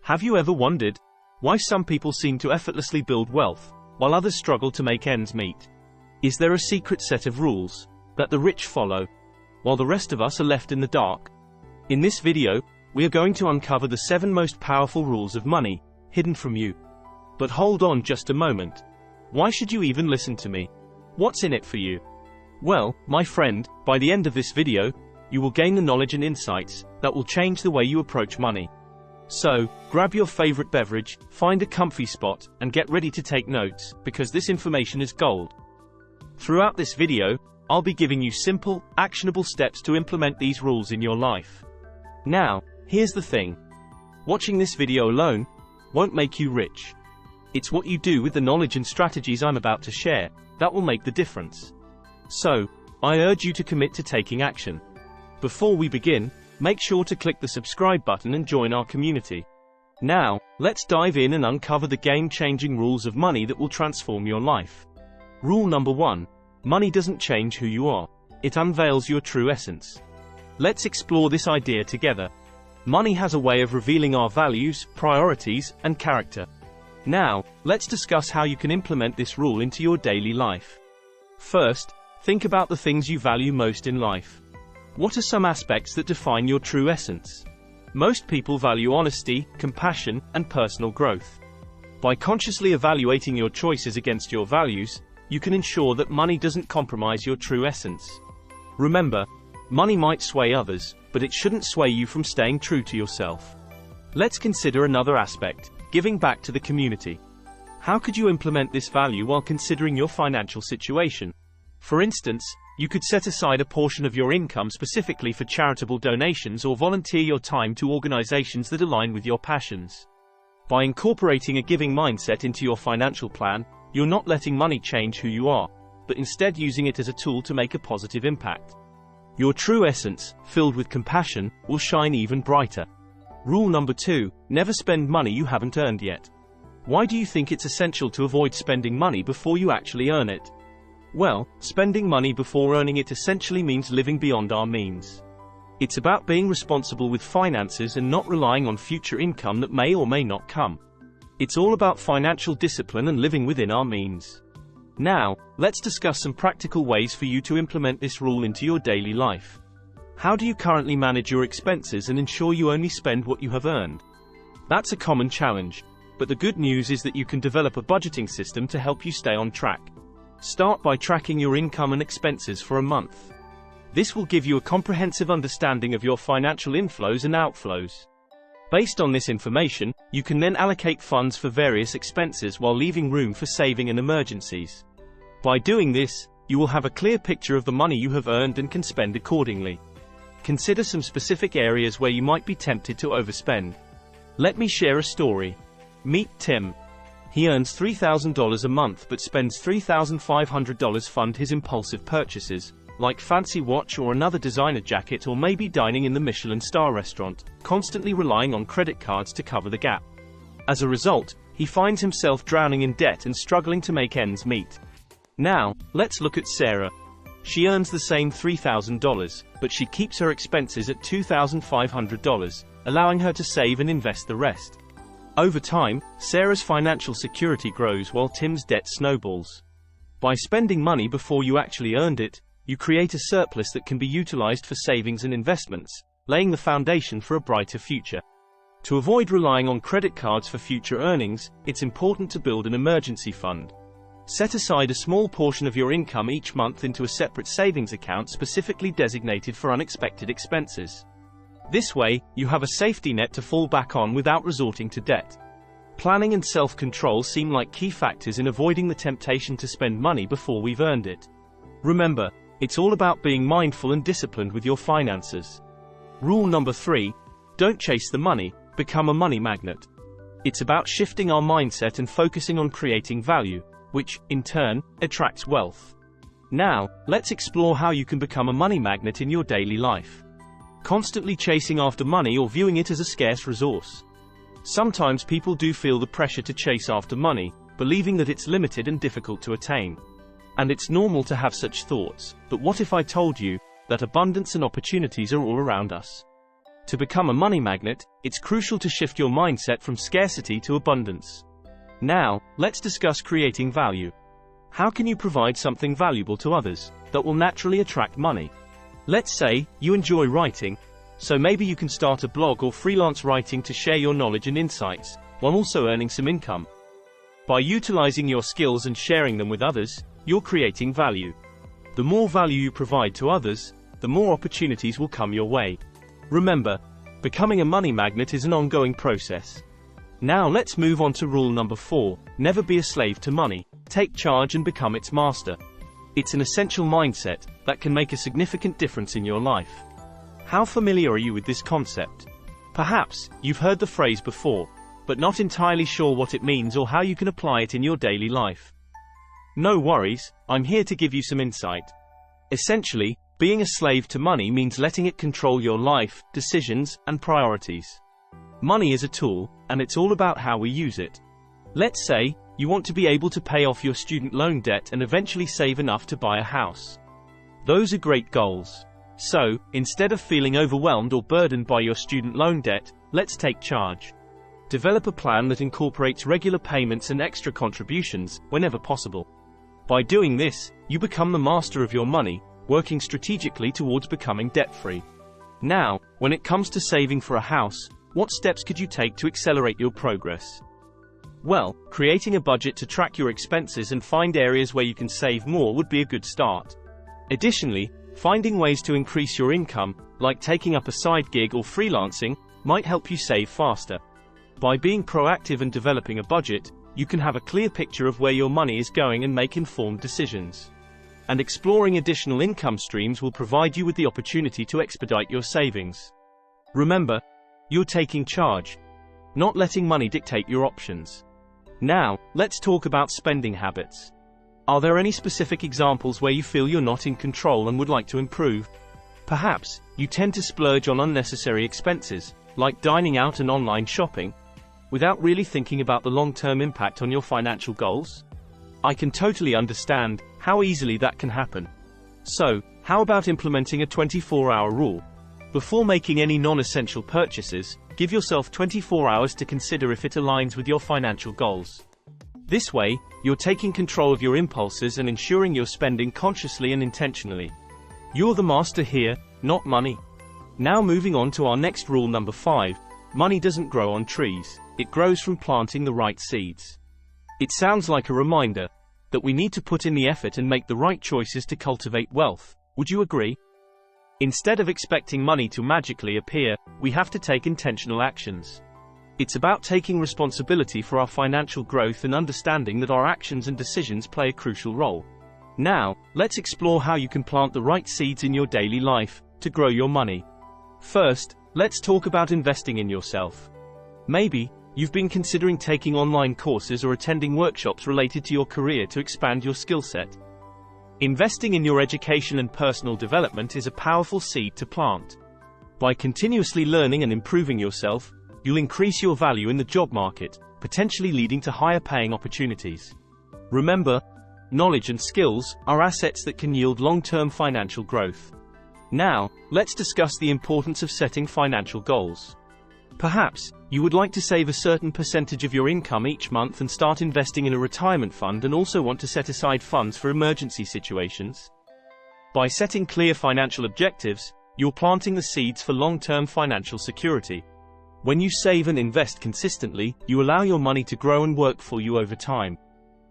Have you ever wondered why some people seem to effortlessly build wealth, while others struggle to make ends meet? Is there a secret set of rules that the rich follow, while the rest of us are left in the dark? In this video, we are going to uncover the 7 most powerful rules of money, hidden from you. But hold on just a moment. Why should you even listen to me? What's in it for you? Well, my friend, by the end of this video, you will gain the knowledge and insights that will change the way you approach money. So, grab your favorite beverage, find a comfy spot, and get ready to take notes, because this information is gold. Throughout this video, I'll be giving you simple, actionable steps to implement these rules in your life. Now, here's the thing. Watching this video alone won't make you rich. It's what you do with the knowledge and strategies I'm about to share that will make the difference. So, I urge you to commit to taking action. Before we begin, make sure to click the subscribe button and join our community. Now, let's dive in and uncover the game-changing rules of money that will transform your life. Rule number 1. Money doesn't change who you are. It unveils your true essence. Let's explore this idea together. Money has a way of revealing our values, priorities, and character. Now, let's discuss how you can implement this rule into your daily life. First, think about the things you value most in life. What are some aspects that define your true essence? Most people value honesty, compassion, and personal growth. By consciously evaluating your choices against your values, you can ensure that money doesn't compromise your true essence. Remember, money might sway others, but it shouldn't sway you from staying true to yourself. Let's consider another aspect, giving back to the community. How could you implement this value while considering your financial situation? For instance, you could set aside a portion of your income specifically for charitable donations or volunteer your time to organizations that align with your passions. By incorporating a giving mindset into your financial plan, you're not letting money change who you are, but instead using it as a tool to make a positive impact. Your true essence, filled with compassion, will shine even brighter. Rule number 2, never spend money you haven't earned yet. Why do you think it's essential to avoid spending money before you actually earn it? Well, spending money before earning it essentially means living beyond our means. It's about being responsible with finances and not relying on future income that may or may not come. It's all about financial discipline and living within our means. Now, let's discuss some practical ways for you to implement this rule into your daily life. How do you currently manage your expenses and ensure you only spend what you have earned? That's a common challenge, but the good news is that you can develop a budgeting system to help you stay on track. Start by tracking your income and expenses for a month. This will give you a comprehensive understanding of your financial inflows and outflows. Based on this information, you can then allocate funds for various expenses while leaving room for saving and emergencies. By doing this, you will have a clear picture of the money you have earned and can spend accordingly. Consider some specific areas where you might be tempted to overspend. Let me share a story. Meet Tim. He earns $3,000 a month but spends $3,500 fund his impulsive purchases, like fancy watch or another designer jacket or maybe dining in the Michelin star restaurant, constantly relying on credit cards to cover the gap. As a result, he finds himself drowning in debt and struggling to make ends meet. Now, let's look at Sarah. She earns the same $3,000, but she keeps her expenses at $2,500, allowing her to save and invest the rest. Over time, Sarah's financial security grows while Tim's debt snowballs. By spending money before you actually earned it, you create a surplus that can be utilized for savings and investments, laying the foundation for a brighter future. To avoid relying on credit cards for future earnings, it's important to build an emergency fund. Set aside a small portion of your income each month into a separate savings account specifically designated for unexpected expenses. This way, you have a safety net to fall back on without resorting to debt. Planning and self-control seem like key factors in avoiding the temptation to spend money before we've earned it. Remember, it's all about being mindful and disciplined with your finances. Rule number 3, don't chase the money, become a money magnet. It's about shifting our mindset and focusing on creating value, which, in turn, attracts wealth. Now, let's explore how you can become a money magnet in your daily life. Constantly chasing after money or viewing it as a scarce resource. Sometimes people do feel the pressure to chase after money, believing that it's limited and difficult to attain. And it's normal to have such thoughts, but what if I told you that abundance and opportunities are all around us? To become a money magnet, it's crucial to shift your mindset from scarcity to abundance. Now, let's discuss creating value. How can you provide something valuable to others that will naturally attract money? Let's say you enjoy writing, so maybe you can start a blog or freelance writing to share your knowledge and insights, while also earning some income. By utilizing your skills and sharing them with others, you're creating value. The more value you provide to others, the more opportunities will come your way. Remember, becoming a money magnet is an ongoing process. Now let's move on to rule number 4, never be a slave to money, take charge and become its master. It's an essential mindset that can make a significant difference in your life. How familiar are you with this concept? Perhaps you've heard the phrase before, but not entirely sure what it means or how you can apply it in your daily life. No worries, I'm here to give you some insight. Essentially, being a slave to money means letting it control your life, decisions, and priorities. Money is a tool, and it's all about how we use it. Let's say you want to be able to pay off your student loan debt and eventually save enough to buy a house. Those are great goals. So, instead of feeling overwhelmed or burdened by your student loan debt, let's take charge. Develop a plan that incorporates regular payments and extra contributions, whenever possible. By doing this, you become the master of your money, working strategically towards becoming debt-free. Now, when it comes to saving for a house, what steps could you take to accelerate your progress? Well, creating a budget to track your expenses and find areas where you can save more would be a good start. Additionally, finding ways to increase your income, like taking up a side gig or freelancing, might help you save faster. By being proactive and developing a budget, you can have a clear picture of where your money is going and make informed decisions. And exploring additional income streams will provide you with the opportunity to expedite your savings. Remember, you're taking charge, not letting money dictate your options. Now, let's talk about spending habits. Are there any specific examples where you feel you're not in control and would like to improve? Perhaps, you tend to splurge on unnecessary expenses, like dining out and online shopping, without really thinking about the long-term impact on your financial goals? I can totally understand how easily that can happen. So, how about implementing a 24-hour rule? Before making any non-essential purchases, give yourself 24 hours to consider if it aligns with your financial goals. This way, you're taking control of your impulses and ensuring you're spending consciously and intentionally. You're the master here, not money. Now moving on to our next rule number 5, money doesn't grow on trees, it grows from planting the right seeds. It sounds like a reminder that we need to put in the effort and make the right choices to cultivate wealth. Would you agree? Instead of expecting money to magically appear, we have to take intentional actions. It's about taking responsibility for our financial growth and understanding that our actions and decisions play a crucial role. Now, let's explore how you can plant the right seeds in your daily life to grow your money. First, let's talk about investing in yourself. Maybe you've been considering taking online courses or attending workshops related to your career to expand your skill set. Investing in your education and personal development is a powerful seed to plant. By continuously learning and improving yourself, you'll increase your value in the job market, potentially leading to higher paying opportunities. Remember, knowledge and skills are assets that can yield long-term financial growth. Now, let's discuss the importance of setting financial goals. Perhaps, you would like to save a certain percentage of your income each month and start investing in a retirement fund and also want to set aside funds for emergency situations. By setting clear financial objectives, you're planting the seeds for long-term financial security. When you save and invest consistently, you allow your money to grow and work for you over time.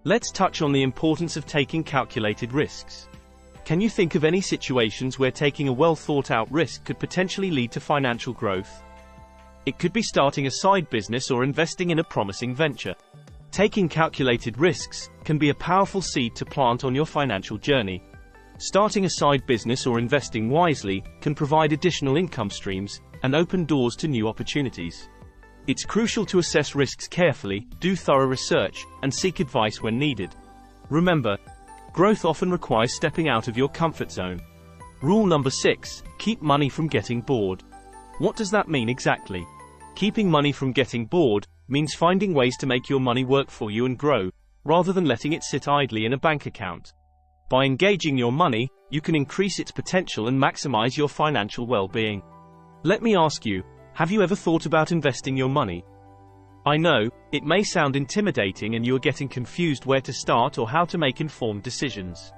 Let's touch on the importance of taking calculated risks. Can you think of any situations where taking a well-thought-out risk could potentially lead to financial growth? It could be starting a side business or investing in a promising venture. Taking calculated risks can be a powerful seed to plant on your financial journey. Starting a side business or investing wisely can provide additional income streams and open doors to new opportunities. It's crucial to assess risks carefully, do thorough research, and seek advice when needed. Remember, growth often requires stepping out of your comfort zone. Rule number 6, keep money from getting bored. What does that mean exactly? Keeping money from getting bored means finding ways to make your money work for you and grow, rather than letting it sit idly in a bank account. By engaging your money, you can increase its potential and maximize your financial well-being. Let me ask you, have you ever thought about investing your money? I know, it may sound intimidating and you are getting confused where to start or how to make informed decisions.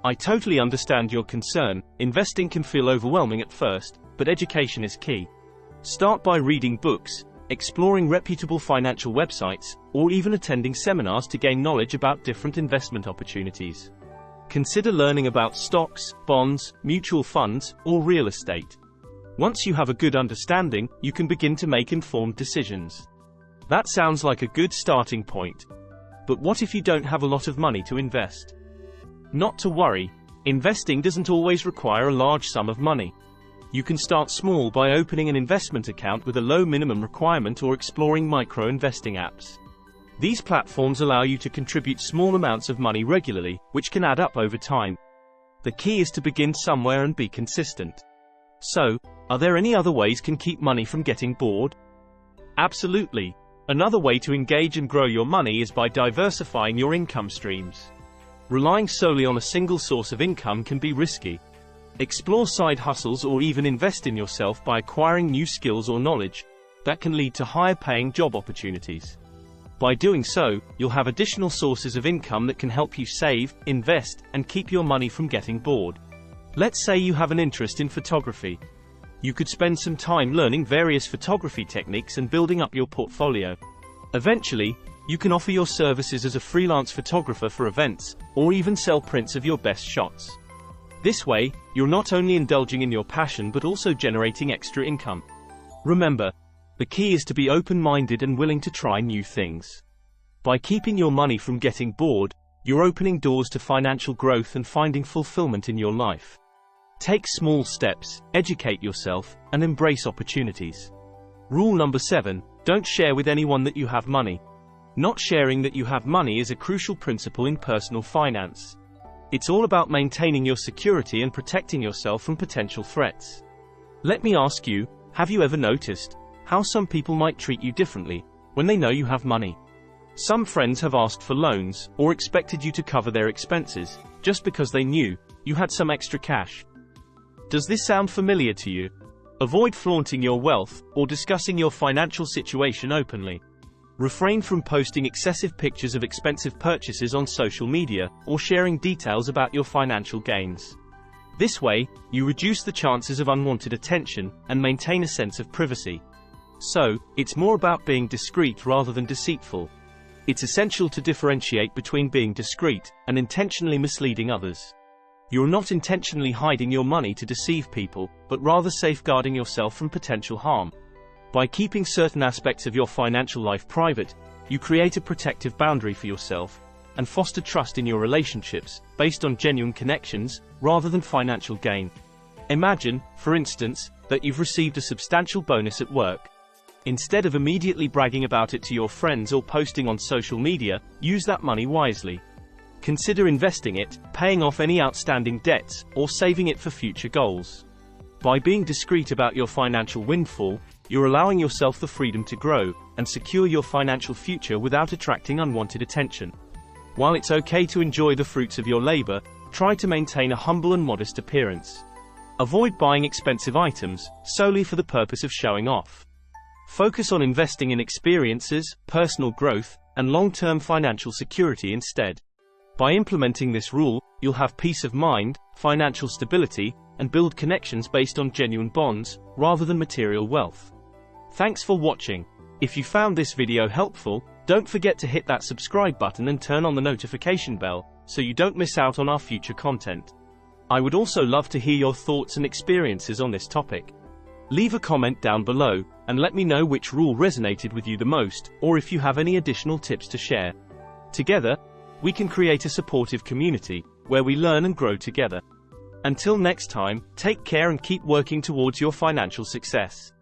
I totally understand your concern. Investing can feel overwhelming at first, but education is key. Start by reading books, exploring reputable financial websites, or even attending seminars to gain knowledge about different investment opportunities. Consider learning about stocks, bonds, mutual funds, or real estate. Once you have a good understanding, you can begin to make informed decisions. That sounds like a good starting point. But what if you don't have a lot of money to invest? Not to worry, investing doesn't always require a large sum of money. You can start small by opening an investment account with a low minimum requirement or exploring micro-investing apps. These platforms allow you to contribute small amounts of money regularly, which can add up over time. The key is to begin somewhere and be consistent. So, are there any other ways can keep money from getting bored? Absolutely. Another way to engage and grow your money is by diversifying your income streams. Relying solely on a single source of income can be risky. Explore side hustles or even invest in yourself by acquiring new skills or knowledge that can lead to higher-paying job opportunities. By doing so, you'll have additional sources of income that can help you save, invest, and keep your money from getting bored. Let's say you have an interest in photography. You could spend some time learning various photography techniques and building up your portfolio. Eventually, you can offer your services as a freelance photographer for events, or even sell prints of your best shots. This way, you're not only indulging in your passion but also generating extra income. Remember, the key is to be open-minded and willing to try new things. By keeping your money from getting bored, you're opening doors to financial growth and finding fulfillment in your life. Take small steps, educate yourself, and embrace opportunities. Rule number 7, don't share with anyone that you have money. Not sharing that you have money is a crucial principle in personal finance. It's all about maintaining your security and protecting yourself from potential threats. Let me ask you, have you ever noticed how some people might treat you differently when they know you have money? Some friends have asked for loans or expected you to cover their expenses just because they knew you had some extra cash. Does this sound familiar to you? Avoid flaunting your wealth or discussing your financial situation openly. Refrain from posting excessive pictures of expensive purchases on social media or sharing details about your financial gains. This way, you reduce the chances of unwanted attention and maintain a sense of privacy. So, it's more about being discreet rather than deceitful. It's essential to differentiate between being discreet and intentionally misleading others. You're not intentionally hiding your money to deceive people, but rather safeguarding yourself from potential harm. By keeping certain aspects of your financial life private, you create a protective boundary for yourself and foster trust in your relationships based on genuine connections rather than financial gain. Imagine, for instance, that you've received a substantial bonus at work. Instead of immediately bragging about it to your friends or posting on social media, use that money wisely. Consider investing it, paying off any outstanding debts, or saving it for future goals. By being discreet about your financial windfall, you're allowing yourself the freedom to grow and secure your financial future without attracting unwanted attention. While it's okay to enjoy the fruits of your labor, try to maintain a humble and modest appearance. Avoid buying expensive items solely for the purpose of showing off. Focus on investing in experiences, personal growth, and long-term financial security instead. By implementing this rule, you'll have peace of mind, financial stability, and build connections based on genuine bonds, rather than material wealth. Thanks for watching. If you found this video helpful, don't forget to hit that subscribe button and turn on the notification bell, so you don't miss out on our future content. I would also love to hear your thoughts and experiences on this topic. Leave a comment down below, and let me know which rule resonated with you the most, or if you have any additional tips to share. Together, we can create a supportive community, where we learn and grow together. Until next time, take care and keep working towards your financial success.